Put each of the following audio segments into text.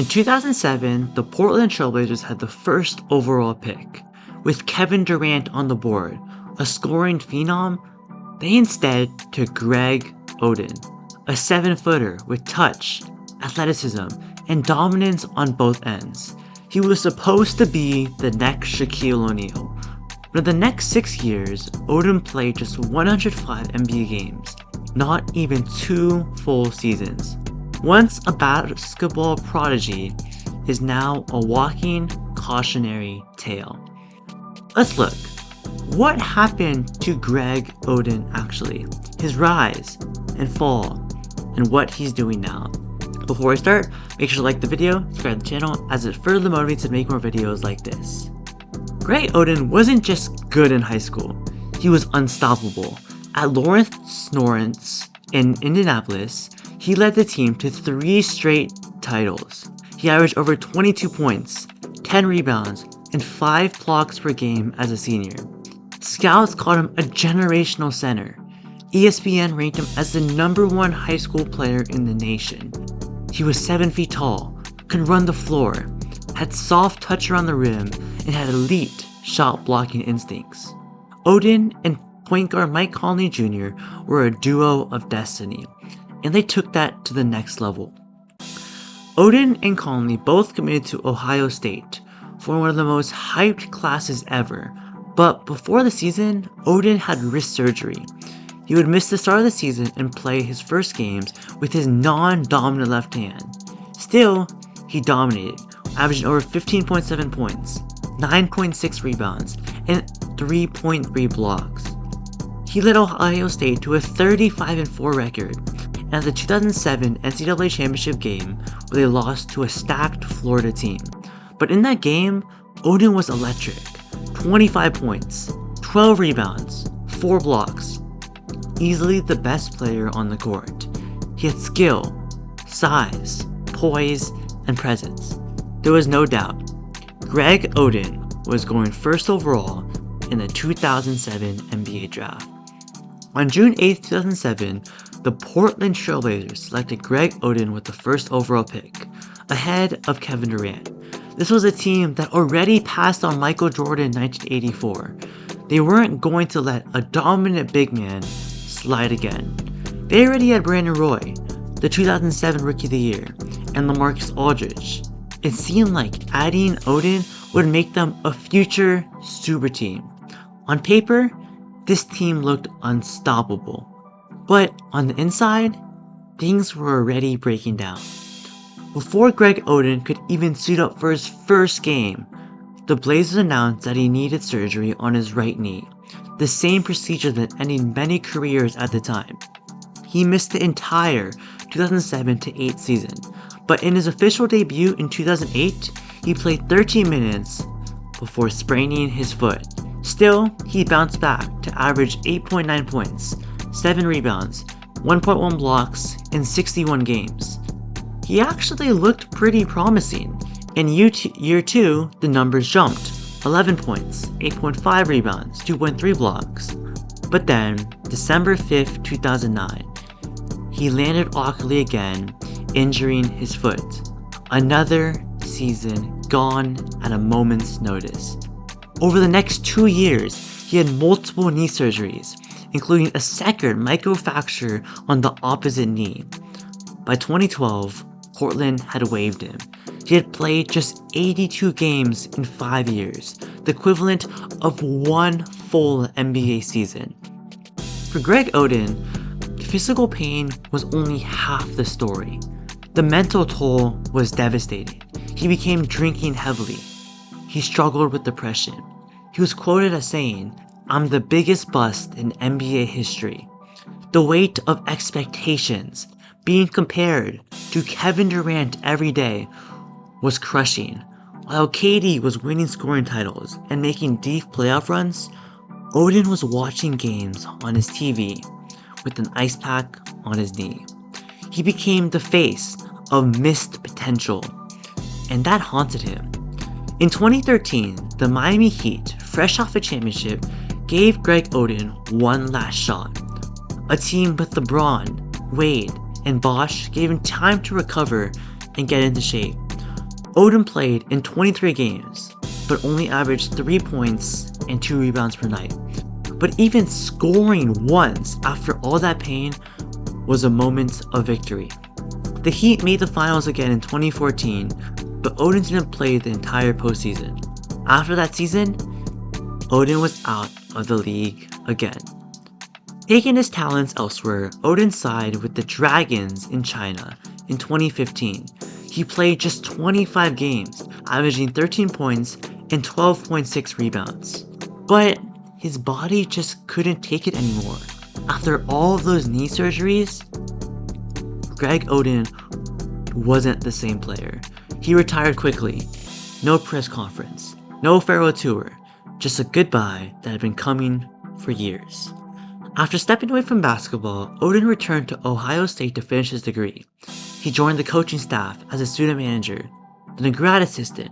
In 2007, the Portland Trailblazers had the first overall pick. With Kevin Durant on the board, a scoring phenom, they instead took Greg Oden, a 7-footer with touch, athleticism, and dominance on both ends. He was supposed to be the next Shaquille O'Neal. But in the next 6 years, Oden played just 105 NBA games, not even 2 full seasons. Once a basketball prodigy, is now a walking cautionary tale. Let's look. What happened to Greg Oden actually? His rise and fall, and what he's doing now. Before I start, make sure to like the video, subscribe to the channel, as it further motivates to make more videos like this. Greg Oden wasn't just good in high school, he was unstoppable. At Lawrence in Indianapolis, he led the team to 3 straight titles. He averaged over 22 points, 10 rebounds, and 5 blocks per game as a senior. Scouts called him a generational center. ESPN ranked him as the #1 high school player in the nation. He was 7 feet tall, could run the floor, had soft touch around the rim, and had elite shot blocking instincts. Oden and point guard Mike Conley Jr. were a duo of destiny, and they took that to the next level. Oden and Conley both committed to Ohio State for one of the most hyped classes ever, but before the season, Oden had wrist surgery. He would miss the start of the season and play his first games with his non-dominant left hand. Still, he dominated, averaging over 15.7 points, 9.6 rebounds, and 3.3 blocks. He led Ohio State to a 35-4 record, and at the 2007 NCAA Championship game where they lost to a stacked Florida team. But in that game, Oden was electric. 25 points, 12 rebounds, 4 blocks. Easily the best player on the court. He had skill, size, poise, and presence. There was no doubt. Greg Oden was going first overall in the 2007 NBA draft. On June 8, 2007, the Portland Trailblazers selected Greg Oden with the first overall pick, ahead of Kevin Durant. This was a team that already passed on Michael Jordan in 1984. They weren't going to let a dominant big man slide again. They already had Brandon Roy, the 2007 Rookie of the Year, and LaMarcus Aldridge. It seemed like adding Oden would make them a future super team. On paper, this team looked unstoppable. But on the inside, things were already breaking down. Before Greg Oden could even suit up for his first game, the Blazers announced that he needed surgery on his right knee, the same procedure that ended many careers at the time. He missed the entire 2007-8 season, but in his official debut in 2008, he played 13 minutes before spraining his foot. Still, he bounced back to average 8.9 points, 7 rebounds, 1.1 blocks in 61 games. He actually looked pretty promising. In year 2, the numbers jumped. 11 points, 8.5 rebounds, 2.3 blocks. But then, December 5th, 2009, he landed awkwardly again, injuring his foot. Another season gone at a moment's notice. Over the next 2 years, he had multiple knee surgeries, including a second microfracture on the opposite knee. By 2012, Portland had waived him. He had played just 82 games in 5 years, the equivalent of 1 full NBA season. For Greg Oden, physical pain was only half the story. The mental toll was devastating. He became drinking heavily. He struggled with depression. He was quoted as saying, "I'm the biggest bust in NBA history." The weight of expectations, being compared to Kevin Durant every day, was crushing. While KD was winning scoring titles and making deep playoff runs, Oden was watching games on his TV with an ice pack on his knee. He became the face of missed potential, and that haunted him. In 2013, the Miami Heat, fresh off a championship, gave Greg Oden one last shot. A team with LeBron, Wade, and Bosh gave him time to recover and get into shape. Oden played in 23 games, but only averaged 3 points and 2 rebounds per night. But even scoring once after all that pain was a moment of victory. The Heat made the finals again in 2014, but Oden didn't play the entire postseason. After that season, Oden was out of the league again. Taking his talents elsewhere, Oden signed with the Dragons in China in 2015. He played just 25 games, averaging 13 points and 12.6 rebounds. But his body just couldn't take it anymore. After all of those knee surgeries, Greg Oden wasn't the same player. He retired quickly. No press conference, no farewell tour, just a goodbye that had been coming for years. After stepping away from basketball, Oden returned to Ohio State to finish his degree. He joined the coaching staff as a student manager, then a grad assistant,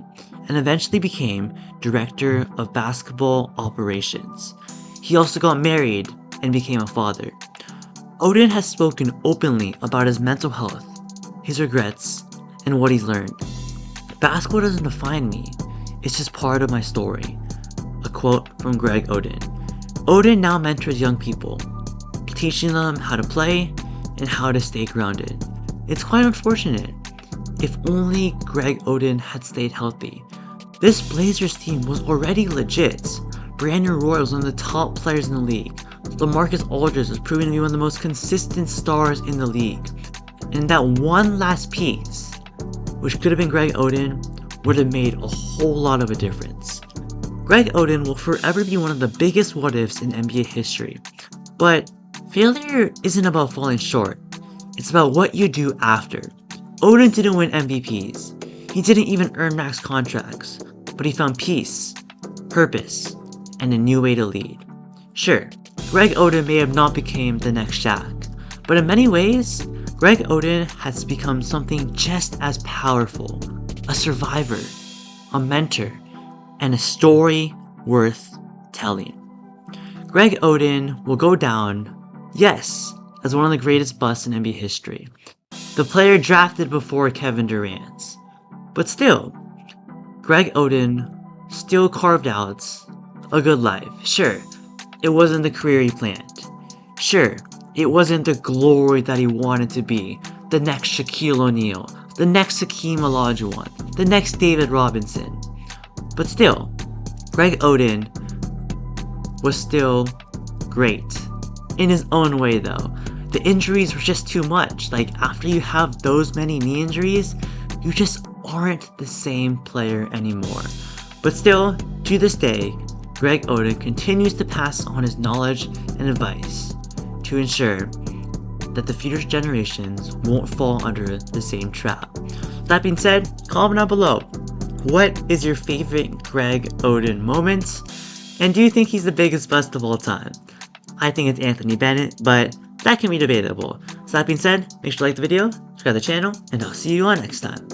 and eventually became director of basketball operations. He also got married and became a father. Oden has spoken openly about his mental health, his regrets, and what he's learned. Basketball doesn't define me, it's just part of my story. A quote from Greg Oden. Oden now mentors young people, teaching them how to play and how to stay grounded. It's quite unfortunate. If only Greg Oden had stayed healthy. This Blazers team was already legit. Brandon Roy was one of the top players in the league. LaMarcus Aldridge was proven to be one of the most consistent stars in the league. And that one last piece, which could have been Greg Oden, would have made a whole lot of a difference. Greg Oden will forever be one of the biggest what-ifs in NBA history. But failure isn't about falling short. It's about what you do after. Oden didn't win MVPs. He didn't even earn max contracts. But he found peace, purpose, and a new way to lead. Sure, Greg Oden may have not become the next Shaq, but in many ways, Greg Oden has become something just as powerful. A survivor, a mentor, and a story worth telling. Greg Oden will go down, yes, as one of the greatest busts in NBA history. The player drafted before Kevin Durant. But still, Greg Oden still carved out a good life. Sure, it wasn't the career he planned. Sure, it wasn't the glory that he wanted to be. The next Shaquille O'Neal, the next Hakeem Olajuwon, the next David Robinson. But still, Greg Oden was still great. In his own way though. The injuries were just too much. Like, after you have those many knee injuries, you just aren't the same player anymore. But still, to this day, Greg Oden continues to pass on his knowledge and advice to ensure that the future generations won't fall under the same trap. That being said, comment down below. What is your favorite Greg Oden moment? And do you think he's the biggest bust of all time? I think it's Anthony Bennett, but that can be debatable. So that being said, make sure to like the video, subscribe to the channel, and I'll see you on next time.